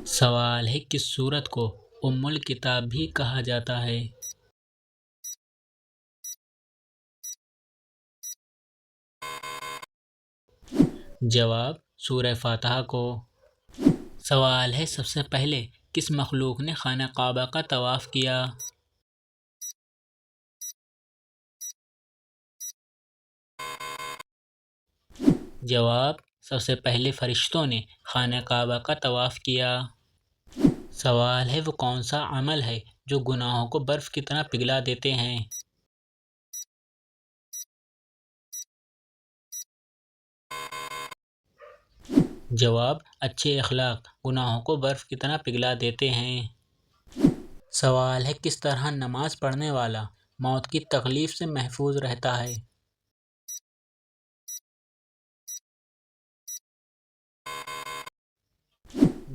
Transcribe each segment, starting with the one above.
سوال ہے کس سورت کو ام الکتاب بھی کہا جاتا ہے؟ جواب سورہ فاتحہ کو۔ سوال ہے سب سے پہلے کس مخلوق نے خانہ کعبہ کا طواف کیا؟ جواب سب سے پہلے فرشتوں نے خانہ کعبہ کا طواف کیا۔ سوال ہے وہ کون سا عمل ہے جو گناہوں کو برف کی طرح پگھلا دیتے ہیں؟ جواب اچھے اخلاق گناہوں کو برف کی طرح پگھلا دیتے ہیں۔ سوال ہے کس طرح نماز پڑھنے والا موت کی تکلیف سے محفوظ رہتا ہے؟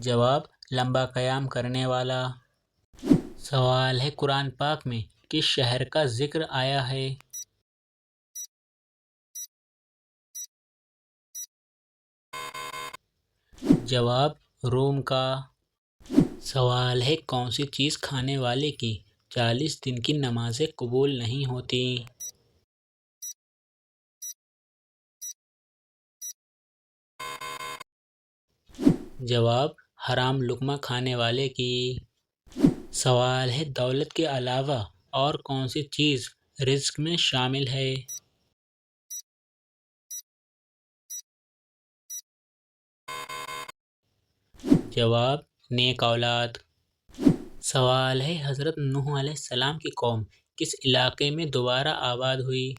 جواب لمبا قیام کرنے والا۔ سوال ہے قرآن پاک میں کس شہر کا ذکر آیا ہے؟ جواب روم کا۔ سوال ہے کون سی چیز کھانے والے کی 40 دن کی نمازیں قبول نہیں ہوتی؟ جواب حرام لقمہ کھانے والے کی۔ سوال ہے دولت کے علاوہ اور کون سی چیز رزق میں شامل ہے؟ جواب نیک اولاد۔ سوال ہے حضرت نوح علیہ السلام کی قوم کس علاقے میں دوبارہ آباد ہوئی؟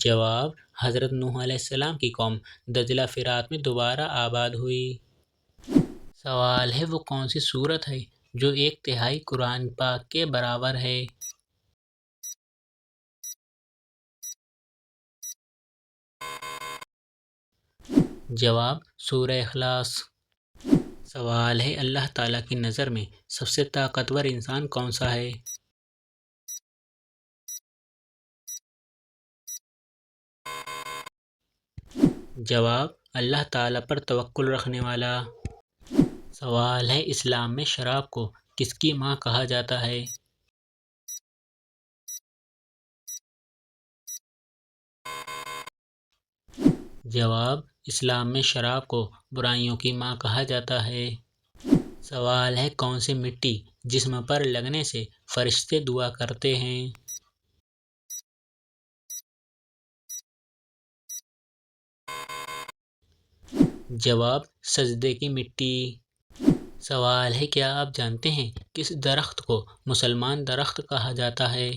جواب حضرت نوح علیہ السلام کی قوم دجلہ فرات میں دوبارہ آباد ہوئی۔ سوال ہے وہ کون سی سورت ہے جو 1/3 قرآن پاک کے برابر ہے؟ جواب سورہ اخلاص۔ سوال ہے اللہ تعالیٰ کی نظر میں سب سے طاقتور انسان کون سا ہے؟ جواب اللہ تعالیٰ پر توکل رکھنے والا۔ سوال ہے اسلام میں شراب کو کس کی ماں کہا جاتا ہے؟ جواب اسلام میں شراب کو برائیوں کی ماں کہا جاتا ہے۔ سوال ہے کون سی مٹی جسم پر لگنے سے فرشتے دعا کرتے ہیں؟ جواب سجدے کی مٹی۔ سوال ہے کیا آپ جانتے ہیں کس درخت کو مسلمان درخت کہا جاتا ہے؟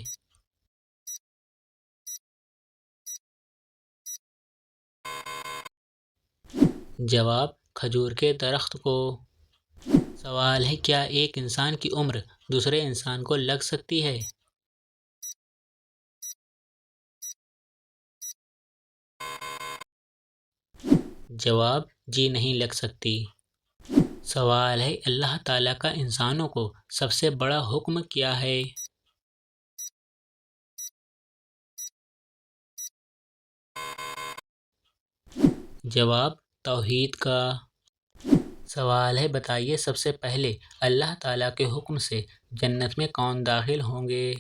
جواب کھجور کے درخت کو۔ سوال ہے کیا ایک انسان کی عمر دوسرے انسان کو لگ سکتی ہے؟ جواب جی نہیں لگ سکتی۔ سوال ہے اللہ تعالیٰ کا انسانوں کو سب سے بڑا حکم کیا ہے؟ جواب توحید کا۔ سوال ہے بتائیے سب سے پہلے اللہ تعالیٰ کے حکم سے جنت میں کون داخل ہوں گے؟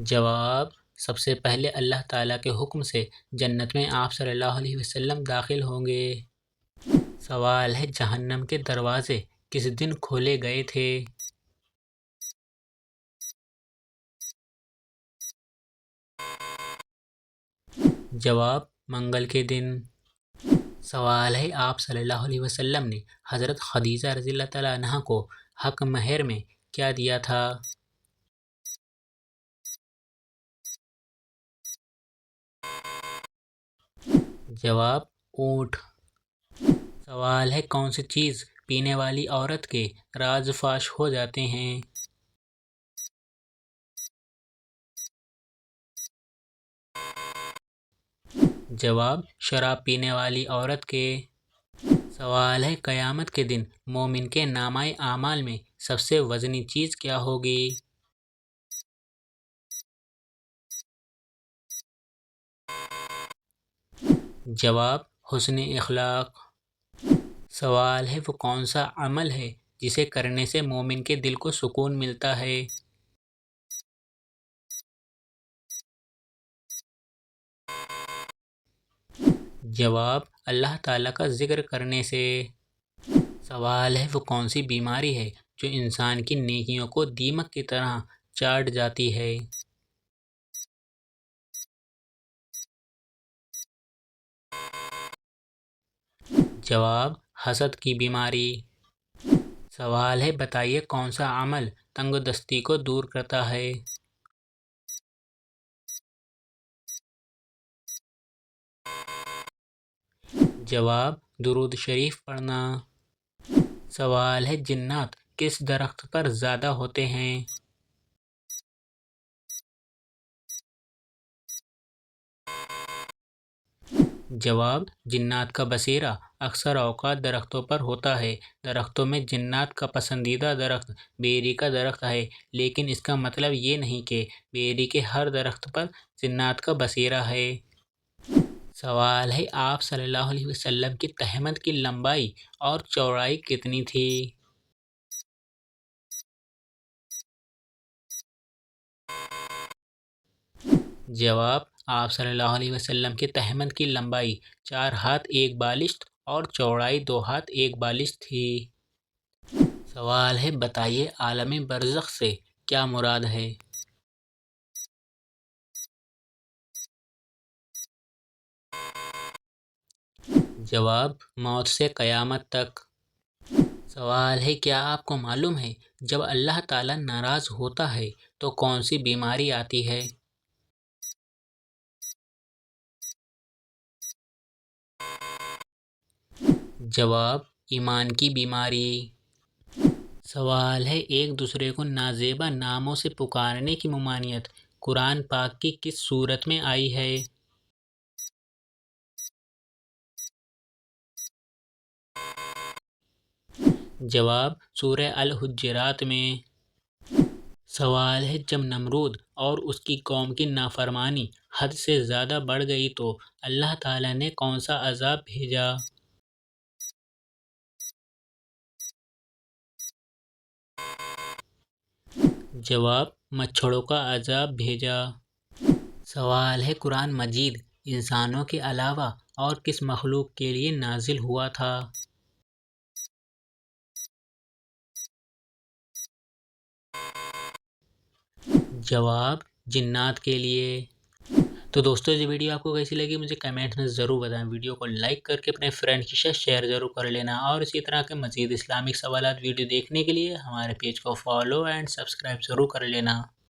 جواب سب سے پہلے اللہ تعالیٰ کے حکم سے جنت میں آپ صلی اللہ علیہ وسلم داخل ہوں گے۔ سوال ہے جہنم کے دروازے کس دن کھولے گئے تھے؟ جواب منگل کے دن۔ سوال ہے آپ صلی اللہ علیہ وسلم نے حضرت خدیجہ رضی اللہ تعالیٰ عنہا کو حق مہر میں کیا دیا تھا؟ جواب اونٹ۔ سوال ہے کون سی چیز پینے والی عورت کے راز فاش ہو جاتے ہیں؟ جواب شراب پینے والی عورت کے۔ سوال ہے قیامت کے دن مومن کے نامہ اعمال میں سب سے وزنی چیز کیا ہوگی؟ جواب حسن اخلاق۔ سوال ہے وہ کون سا عمل ہے جسے کرنے سے مومن کے دل کو سکون ملتا ہے؟ جواب اللہ تعالیٰ کا ذکر کرنے سے۔ سوال ہے وہ کون سی بیماری ہے جو انسان کی نیکیوں کو دیمک کی طرح چاٹ جاتی ہے؟ جواب حسد کی بیماری۔ سوال ہے بتائیے کون سا عمل تنگ دستی کو دور کرتا ہے؟ جواب درود شریف پڑھنا۔ سوال ہے جنات کس درخت پر زیادہ ہوتے ہیں؟ جواب جنات کا بسیرا اکثر اوقات درختوں پر ہوتا ہے۔ درختوں میں جنات کا پسندیدہ درخت بیری کا درخت ہے، لیکن اس کا مطلب یہ نہیں کہ بیری کے ہر درخت پر جنات کا بسیرا ہے۔ سوال ہے آپ صلی اللہ علیہ وسلم کی تہمت کی لمبائی اور چوڑائی کتنی تھی؟ جواب آپ صلی اللہ علیہ وسلم کی تہمت کی لمبائی 4 ہاتھ 1 بالشت اور چوڑائی 2 ہاتھ 1 بالشت تھی۔ سوال ہے بتائیے عالم برزخ سے کیا مراد ہے؟ جواب موت سے قیامت تک۔ سوال ہے کیا آپ کو معلوم ہے جب اللہ تعالیٰ ناراض ہوتا ہے تو کون سی بیماری آتی ہے؟ جواب ایمان کی بیماری۔ سوال ہے ایک دوسرے کو نازیبا ناموں سے پکارنے کی ممانعت قرآن پاک کی کس سورت میں آئی ہے؟ جواب سورہ الحجرات میں۔ سوال ہے جب نمرود اور اس کی قوم کی نافرمانی حد سے زیادہ بڑھ گئی تو اللہ تعالیٰ نے کون سا عذاب بھیجا؟ جواب مچھروں کا عذاب بھیجا۔ سوال ہے قرآن مجید انسانوں کے علاوہ اور کس مخلوق کے لیے نازل ہوا تھا؟ جواب جنات کے لیے۔ تو دوستو یہ ویڈیو آپ کو کیسی لگی مجھے کمنٹ میں ضرور بتائیں۔ ویڈیو کو لائک کر کے اپنے فرینڈ کے ساتھ شیئر ضرور کر لینا، اور اسی طرح کے مزید اسلامک سوالات ویڈیو دیکھنے کے لیے ہمارے پیج کو فالو اینڈ سبسکرائب ضرور کر لینا۔